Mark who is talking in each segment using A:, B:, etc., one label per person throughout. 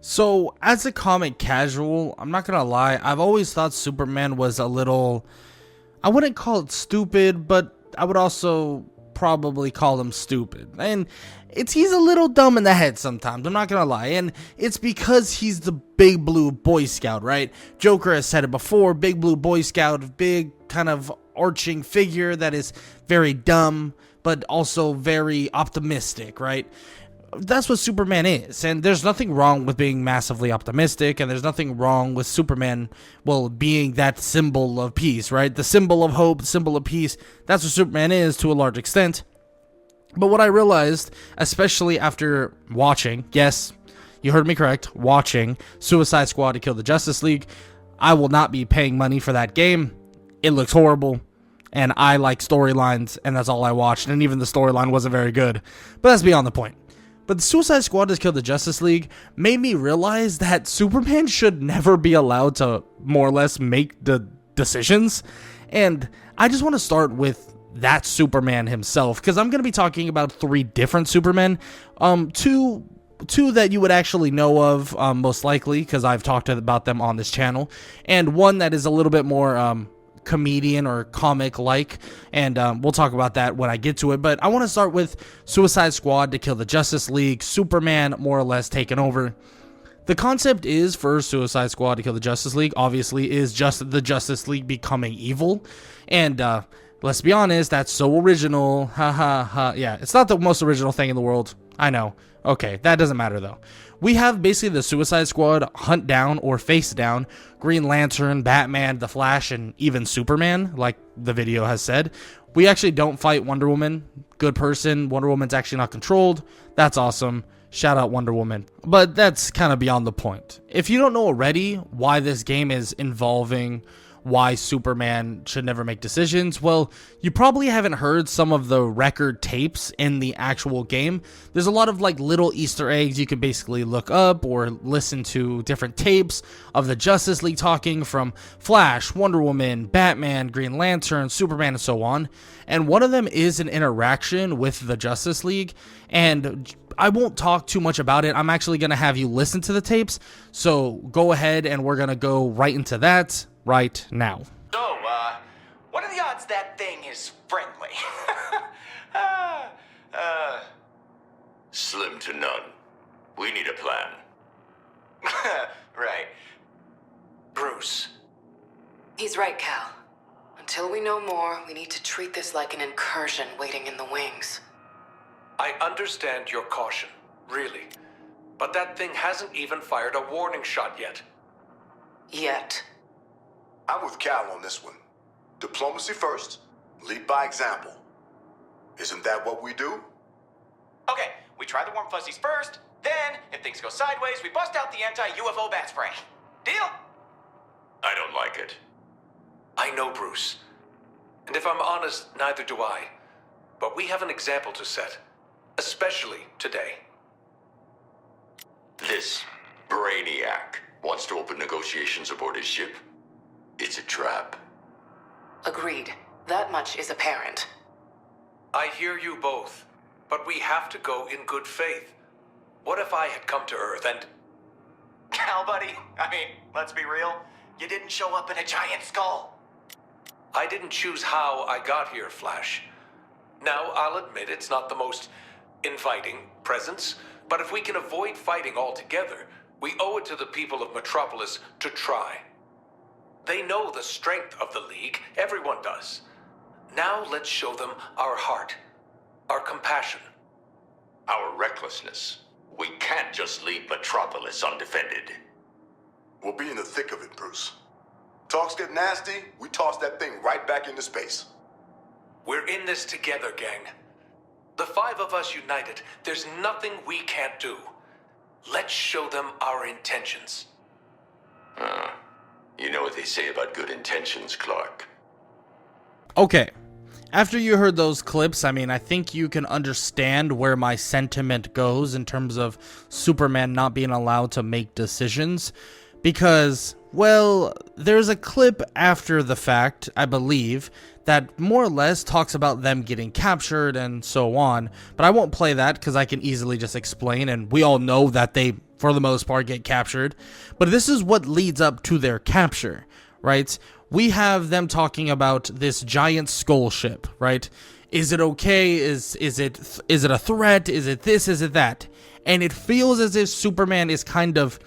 A: So, as a comic casual, I'm not gonna lie, I've always thought Superman was a little, I wouldn't call it stupid, but I would also probably call him stupid. And he's a little dumb in the head sometimes, I'm not gonna lie. And it's because he's the big blue Boy Scout, right? Joker has said it before, big blue Boy Scout, big kind of arching figure that is very dumb, but also very optimistic, right? That's what Superman is, and there's nothing wrong with being massively optimistic, and there's nothing wrong with Superman, well, being that symbol of peace, right? The symbol of hope, the symbol of peace, that's what Superman is to a large extent. But what I realized, especially after watching, yes, you heard me correct, watching Suicide Squad to Kill the Justice League, I will not be paying money for that game. It looks horrible, and I like storylines, and that's all I watched, and even the storyline wasn't very good. But that's beyond the point. But the Suicide Squad to Kill the Justice League made me realize that Superman should never be allowed to more or less make the decisions. And I just want to start with that Superman himself, because I'm going to be talking about 3 different Supermen. Two that you would actually know of, most likely, because I've talked about them on this channel. And one that is a little bit more comedian or comic like, and we'll talk about that when I get to it. But I want to start with Suicide Squad to Kill the Justice League, Superman more or less taken over. The concept is for Suicide Squad to Kill the Justice League obviously is just the Justice League becoming evil, and let's be honest, that's so original. Ha ha ha. Yeah, it's not the most original thing in the world, I know. Okay, that doesn't matter though. We have basically the Suicide Squad hunt down or face down Green Lantern, Batman, The Flash, and even Superman, like the video has said. We actually don't fight Wonder Woman. Good person. Wonder Woman's actually not controlled. That's awesome. Shout out Wonder Woman. But that's kind of beyond the point. If you don't know already why this game is involving why Superman should never make decisions, well, you probably haven't heard some of the record tapes in the actual game. There's a lot of like little Easter eggs you can basically look up or listen to different tapes of the Justice League talking from Flash, Wonder Woman, Batman, Green Lantern, Superman, and so on. And one of them is an interaction with the Justice League, and I won't talk too much about it. I'm actually going to have you listen to the tapes, so go ahead and we're going to go right into that right now.
B: So, what are the odds that thing is friendly?
C: Slim to none. We need a plan.
B: Right. Bruce.
D: He's right, Cal. Until we know more, we need to treat this like an incursion waiting in the wings.
E: I understand your caution, really. But that thing hasn't even fired a warning shot yet.
D: Yet.
F: I'm with Cal on this one. Diplomacy first, lead by example. Isn't that what we do?
B: Okay, we try the warm fuzzies first, then, if things go sideways, we bust out the anti-UFO bat spray. Deal?
C: I don't like it.
E: I know, Bruce. And if I'm honest, neither do I. But we have an example to set. Especially today.
C: This brainiac wants to open negotiations aboard his ship. It's a trap.
D: Agreed. That much is apparent.
E: I hear you both, but we have to go in good faith. What if I had come to Earth and...
B: Cal, buddy, I mean, let's be real. You didn't show up in a giant skull.
E: I didn't choose how I got here, Flash. Now, I'll admit it's not the most inviting presence, but if we can avoid fighting altogether, we owe it to the people of Metropolis to try. They know the strength of the League, everyone does. Now let's show them our heart, our compassion.
C: Our recklessness. We can't just leave Metropolis undefended.
F: We'll be in the thick of it, Bruce. Talks get nasty, we toss that thing right back into space.
E: We're in this together, gang. The 5 of us united, there's nothing we can't do. Let's show them our intentions.
C: You know what they say about good intentions, Clark.
A: Okay, after you heard those clips, I mean, I think you can understand where my sentiment goes in terms of Superman not being allowed to make decisions. Because, well, there's a clip after the fact, I believe, that more or less talks about them getting captured and so on. But I won't play that because I can easily just explain, and we all know that they for the most part, get captured. But this is what leads up to their capture, right? We have them talking about this giant skull ship, right? Is it okay? Is it a threat? Is it this? Is it that? And it feels as if Superman is kind of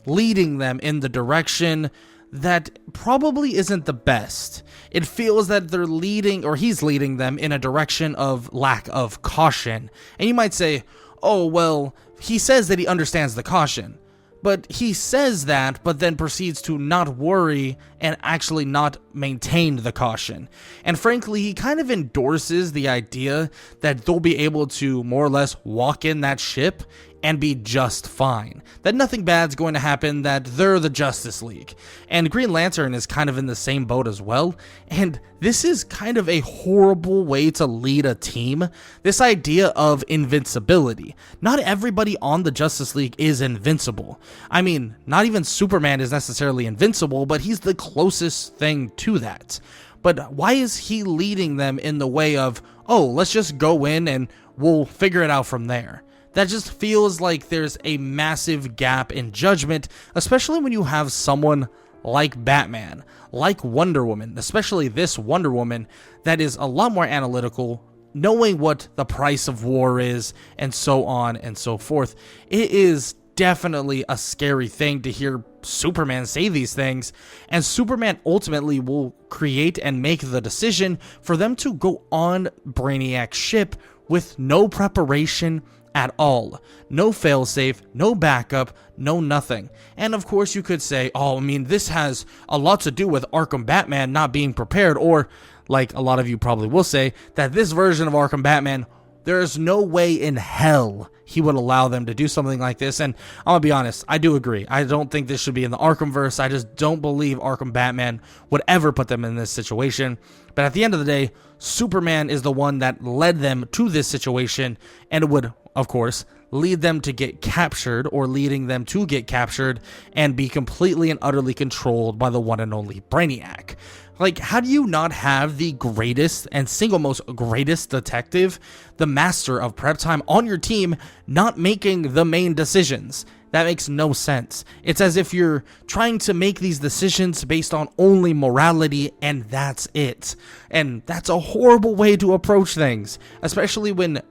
A: leading them in the direction that probably isn't the best. It feels that they're leading, or he's leading them in a direction of lack of caution. And you might say, oh, well, he says that he understands the caution. But he says that, but then proceeds to not worry and actually not maintain the caution. And frankly, he kind of endorses the idea that they'll be able to more or less walk in that ship and be just fine. That nothing bad's going to happen, that they're the Justice League. And Green Lantern is kind of in the same boat as well. And this is kind of a horrible way to lead a team. This idea of invincibility. Not everybody on the Justice League is invincible. I mean, not even Superman is necessarily invincible, but he's the closest thing to that. But why is he leading them in the way of, oh, let's just go in and we'll figure it out from there? That just feels like there's a massive gap in judgment, especially when you have someone like Batman, like Wonder Woman, especially this Wonder Woman, that is a lot more analytical, knowing what the price of war is, and so on and so forth. It is definitely a scary thing to hear Superman say these things, and Superman ultimately will create and make the decision for them to go on Brainiac's ship with no preparation at all. No failsafe, no backup, no nothing. And of course you could say, oh, I mean, this has a lot to do with Arkham Batman not being prepared, or like a lot of you probably will say, that this version of Arkham Batman, there is no way in hell he would allow them to do something like this. And I'm gonna be honest, I do agree. I don't think this should be in the Arkhamverse. I just don't believe Arkham Batman would ever put them in this situation. But at the end of the day, Superman is the one that led them to this situation, and it would, of course, lead them to get captured, or leading them to get captured and be completely and utterly controlled by the one and only Brainiac. Like, how do you not have the greatest and single most greatest detective, the master of prep time, on your team not making the main decisions? That makes no sense. It's as if you're trying to make these decisions based on only morality, and that's it. And that's a horrible way to approach things, especially when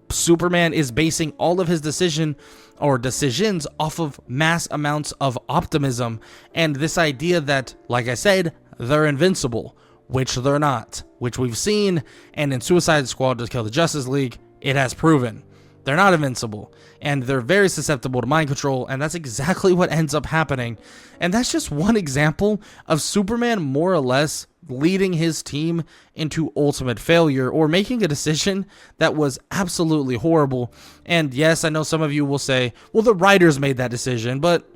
A: Superman is basing all of his decisions off of mass amounts of optimism and this idea that, like I said, they're invincible, which they're not, which we've seen, and in Suicide Squad to Kill the Justice League, it has proven. They're not invincible, and they're very susceptible to mind control, and that's exactly what ends up happening. And that's just one example of Superman more or less leading his team into ultimate failure, or making a decision that was absolutely horrible. And yes, I know some of you will say, well, the writers made that decision, but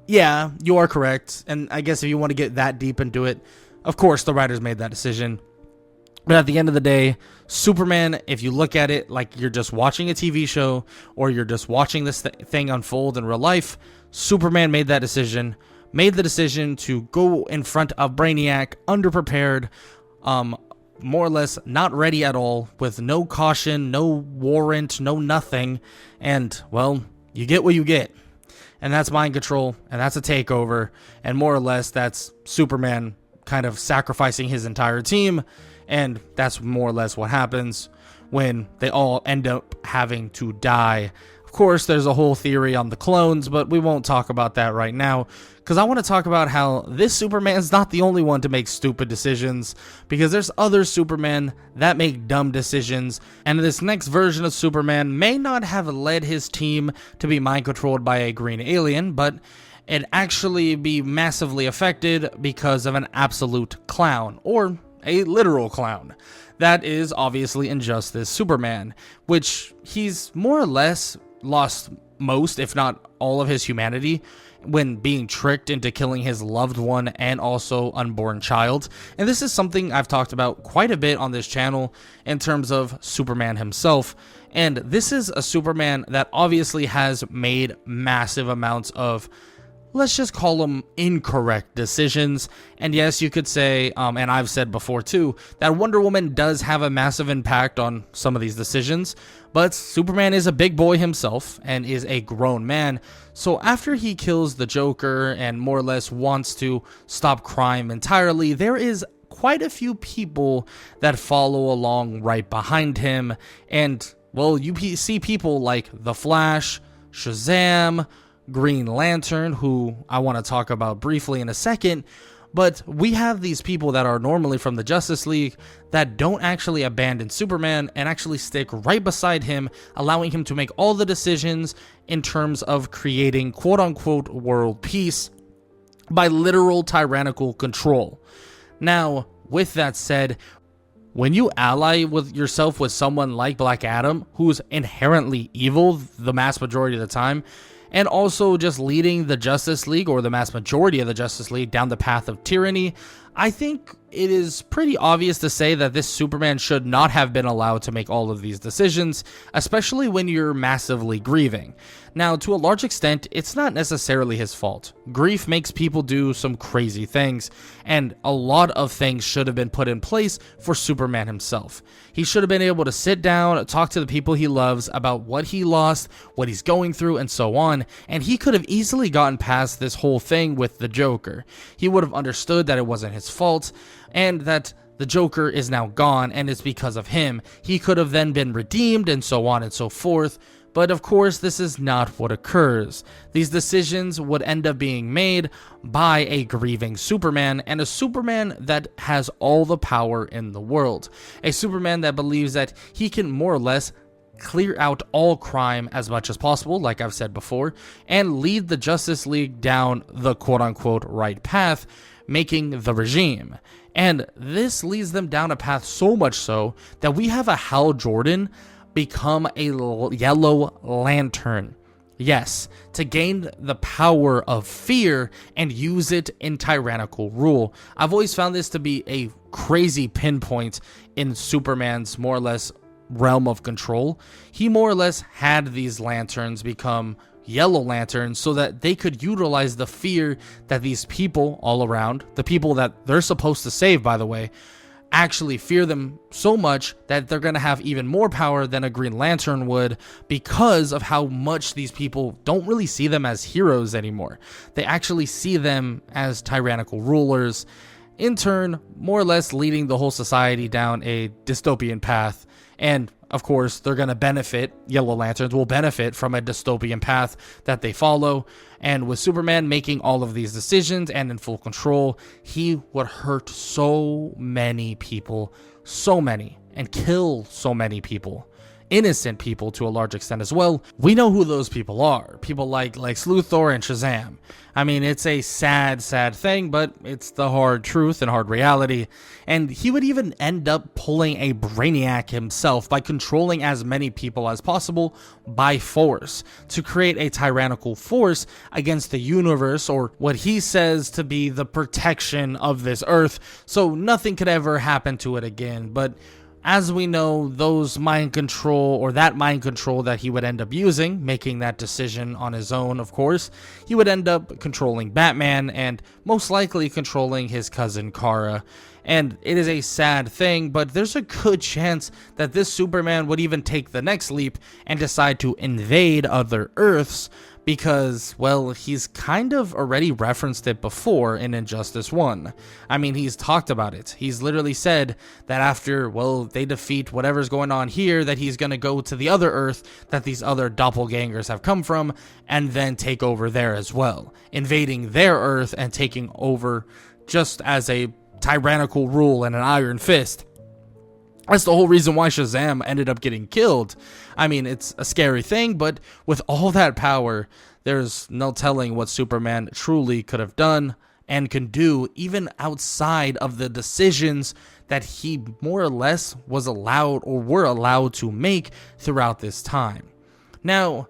A: yeah, you are correct. And I guess if you want to get that deep into it, of course the writers made that decision. But at the end of the day, Superman, if you look at it like you're just watching a TV show, or you're just watching this thing unfold in real life, Superman made that decision, made the decision to go in front of Brainiac, underprepared, more or less not ready at all, with no caution, no warrant, no nothing, and, well, you get what you get. And that's mind control, and that's a takeover, and more or less that's Superman kind of sacrificing his entire team, and that's more or less what happens when they all end up having to die. Of course, there's a whole theory on the clones, but we won't talk about that right now, because I want to talk about how this Superman's not the only one to make stupid decisions, because there's other Supermen that make dumb decisions, and this next version of Superman may not have led his team to be mind controlled by a green alien, but it actually be massively affected because of an absolute clown, or a literal clown. That is obviously Injustice Superman, which he's more or less lost most, if not all, of his humanity when being tricked into killing his loved one and also unborn child. And this is something I've talked about quite a bit on this channel in terms of Superman himself. And this is a Superman that obviously has made massive amounts of let's just call them incorrect decisions. And yes, you could say, and I've said before too, that Wonder Woman does have a massive impact on some of these decisions, but Superman is a big boy himself and is a grown man. So after he kills the Joker and more or less wants to stop crime entirely, there is quite a few people that follow along right behind him. And, well, you see people like The Flash, Shazam, Green Lantern, who I want to talk about briefly in a second, but we have these people that are normally from the Justice League that don't actually abandon Superman and actually stick right beside him, allowing him to make all the decisions in terms of creating quote-unquote world peace by literal tyrannical control. Now, with that said, when you ally with yourself with someone like Black Adam, who's inherently evil the mass majority of the time, and also just leading the Justice League, or the mass majority of the Justice League, down the path of tyranny, I think it is pretty obvious to say that this Superman should not have been allowed to make all of these decisions, especially when you're massively grieving. Now, to a large extent, it's not necessarily his fault. Grief makes people do some crazy things, and a lot of things should have been put in place for Superman himself. He should have been able to sit down, talk to the people he loves about what he lost, what he's going through, and so on, and he could have easily gotten past this whole thing with the Joker. He would have understood that it wasn't his fault, and that the Joker is now gone, and it's because of him. He could have then been redeemed, and so on and so forth. But of course, this is not what occurs. These decisions would end up being made by a grieving Superman, and a Superman that has all the power in the world. A Superman that believes that he can more or less clear out all crime as much as possible, like I've said before, and lead the Justice League down the quote-unquote right path, making the regime. And this leads them down a path so much so that we have a Hal Jordan become a Yellow Lantern. Yes, to gain the power of fear and use it in tyrannical rule. I've always found this to be a crazy pinpoint in Superman's more or less realm of control. He more or less had these lanterns become Yellow Lanterns so that they could utilize the fear that these people all around, the people that they're supposed to save, by the way, actually fear them so much that they're going to have even more power than a Green Lantern would, because of how much these people don't really see them as heroes anymore. They actually see them as tyrannical rulers, in turn more or less leading the whole society down a dystopian path. And of course, they're going to benefit, Yellow Lanterns will benefit from a dystopian path that they follow. And with Superman making all of these decisions and in full control, he would hurt so many people, so many, and kill so many people. Innocent people to a large extent as well. We know who those people are. People like Lex Luthor and Shazam. I mean, it's a sad, sad thing, but it's the hard truth and hard reality. And he would even end up pulling a Brainiac himself by controlling as many people as possible by force to create a tyrannical force against the universe, or what he says to be the protection of this earth, so nothing could ever happen to it again. But as we know, those mind control, or that mind control that he would end up using, making that decision on his own, of course, he would end up controlling Batman and most likely controlling his cousin Kara. And it is a sad thing, but there's a good chance that this Superman would even take the next leap and decide to invade other Earths, because, well, he's kind of already referenced it before in Injustice 1. I mean, he's talked about it. He's literally said that after, well, they defeat whatever's going on here, that he's going to go to the other Earth that these other doppelgangers have come from, and then take over there as well, invading their Earth and taking over just as a tyrannical rule and an iron fist. That's the whole reason why Shazam ended up getting killed. I mean, it's a scary thing, but with all that power, there's no telling what Superman truly could have done and can do, even outside of the decisions that he more or less was allowed, or were allowed, to make throughout this time. Now,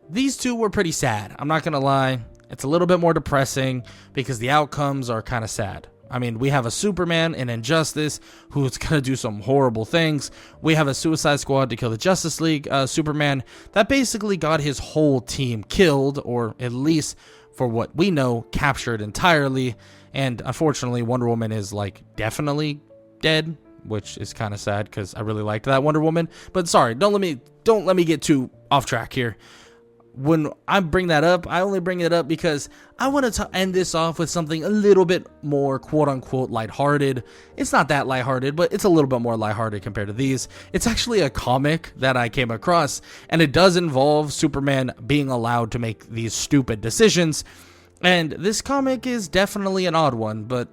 A: these two were pretty sad. I'm not going to lie. It's a little bit more depressing because the outcomes are kind of sad. I mean, we have a Superman in Injustice who's going to do some horrible things. We have a Suicide Squad to kill the Justice League Superman that basically got his whole team killed, or at least for what we know, captured entirely. And unfortunately, Wonder Woman is like definitely dead, which is kind of sad because I really liked that Wonder Woman. But sorry, don't let me get too off track here. When I bring that up, I only bring it up because I wanted to end this off with something a little bit more quote-unquote lighthearted. It's not that lighthearted, but it's a little bit more lighthearted compared to these. It's actually a comic that I came across, and it does involve Superman being allowed to make these stupid decisions. And this comic is definitely an odd one, but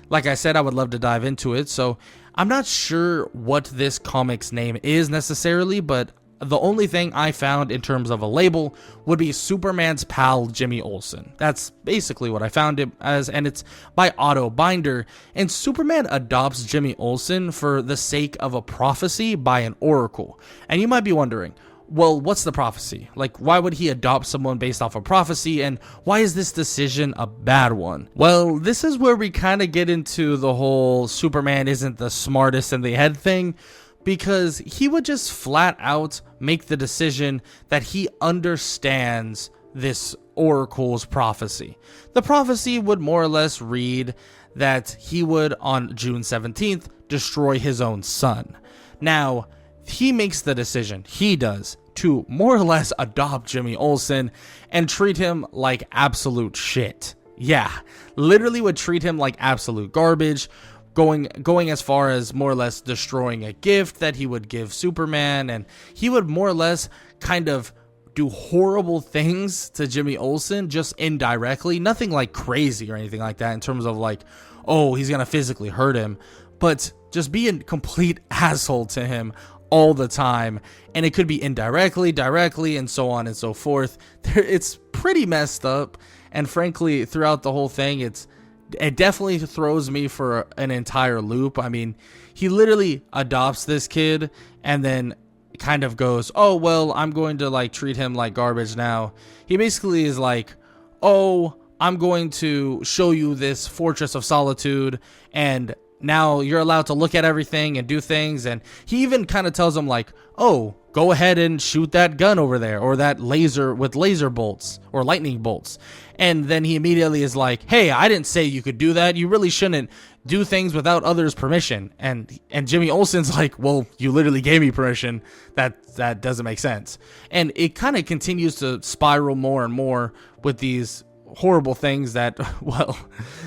A: like I said, I would love to dive into it. So I'm not sure what this comic's name is necessarily, but the only thing I found in terms of a label would be Superman's pal Jimmy Olsen. That's basically what I found it as, and it's by Otto Binder. And Superman adopts Jimmy Olsen for the sake of a prophecy by an oracle. And you might be wondering, well, what's the prophecy? Like, why would he adopt someone based off a prophecy, and why is this decision a bad one? Well, this is where we kind of get into the whole Superman isn't the smartest in the head thing, because he would just flat out make the decision that he understands this oracle's prophecy. The prophecy would more or less read that he would, on June 17th, destroy his own son. Now, he makes the decision, he does, to more or less adopt Jimmy Olsen and treat him like absolute shit. Yeah, literally would treat him like absolute garbage, going as far as more or less destroying a gift that he would give Superman, and he would more or less kind of do horrible things to Jimmy Olsen, just indirectly, nothing like crazy or anything like that in terms of like, oh, he's gonna physically hurt him, but just be a complete asshole to him all the time. And it could be indirectly, directly, and so on and so forth. It's pretty messed up, and frankly, throughout the whole thing, it definitely throws me for an entire loop. I mean, he literally adopts this kid and then kind of goes, oh, well, I'm going to like treat him like garbage now. He basically is like, oh, I'm going to show you this fortress of solitude, and now you're allowed to look at everything and do things. And he even kind of tells him like, oh, go ahead and shoot that gun over there, or that laser with laser bolts or lightning bolts. And then he immediately is like, hey, I didn't say you could do that. You really shouldn't do things without others' permission. And Jimmy Olsen's like, well, you literally gave me permission. That doesn't make sense. And it kind of continues to spiral more and more with these horrible things that, well,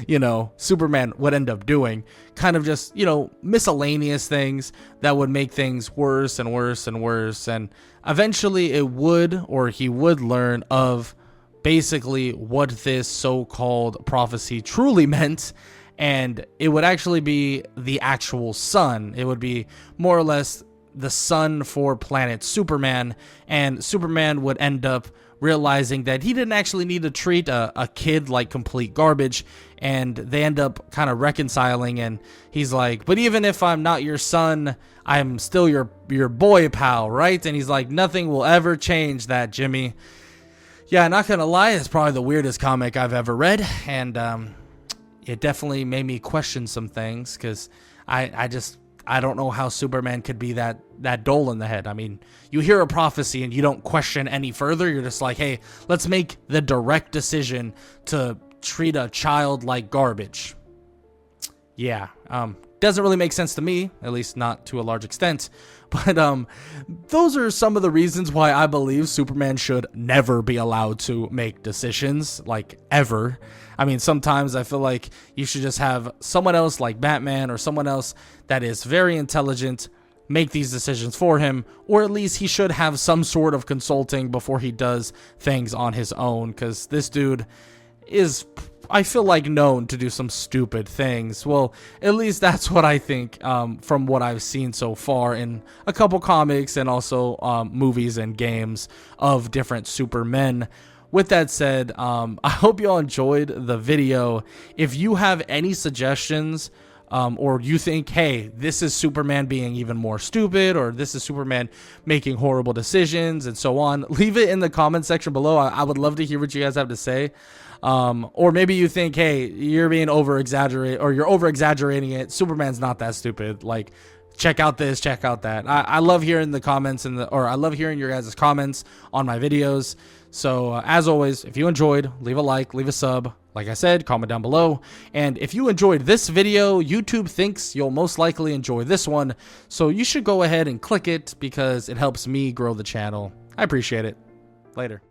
A: you know, Superman would end up doing, kind of just, you know, miscellaneous things that would make things worse and worse and worse. And eventually he would learn of basically what this so-called prophecy truly meant, and it would actually be the actual sun. It would be more or less the sun for planet Superman, and Superman would end up realizing that he didn't actually need to treat a kid like complete garbage, and they end up kind of reconciling, and he's like, but even if I'm not your son, I'm still your boy pal, right? And he's like, nothing will ever change that, Jimmy. Yeah, not gonna lie, it's probably the weirdest comic I've ever read, and it definitely made me question some things, because I don't know how Superman could be that dull in the head. I mean, you hear a prophecy and you don't question any further. You're just like, hey, let's make the direct decision to treat a child like garbage. Yeah, doesn't really make sense to me, at least not to a large extent. But those are some of the reasons why I believe Superman should never be allowed to make decisions, like ever. I mean, sometimes I feel like you should just have someone else like Batman or someone else that is very intelligent make these decisions for him, or at least he should have some sort of consulting before he does things on his own, because this dude is, I feel like, known to do some stupid things. Well, at least that's what I think from what I've seen so far in a couple comics and also movies and games of different Supermen. With that said, I hope you all enjoyed the video. If you have any suggestions, or you think, hey, this is Superman being even more stupid, or this is Superman making horrible decisions and so on, leave it in the comment section below. I would love to hear what you guys have to say. Or maybe you think, hey, you're being over-exaggerated, or you're over-exaggerating it. Superman's not that stupid. Like, check out this, check out that. I love hearing the comments or I love hearing your guys' comments on my videos. So as always, if you enjoyed, leave a like, leave a sub. Like I said, comment down below. And if you enjoyed this video, YouTube thinks you'll most likely enjoy this one. So you should go ahead and click it because it helps me grow the channel. I appreciate it. Later.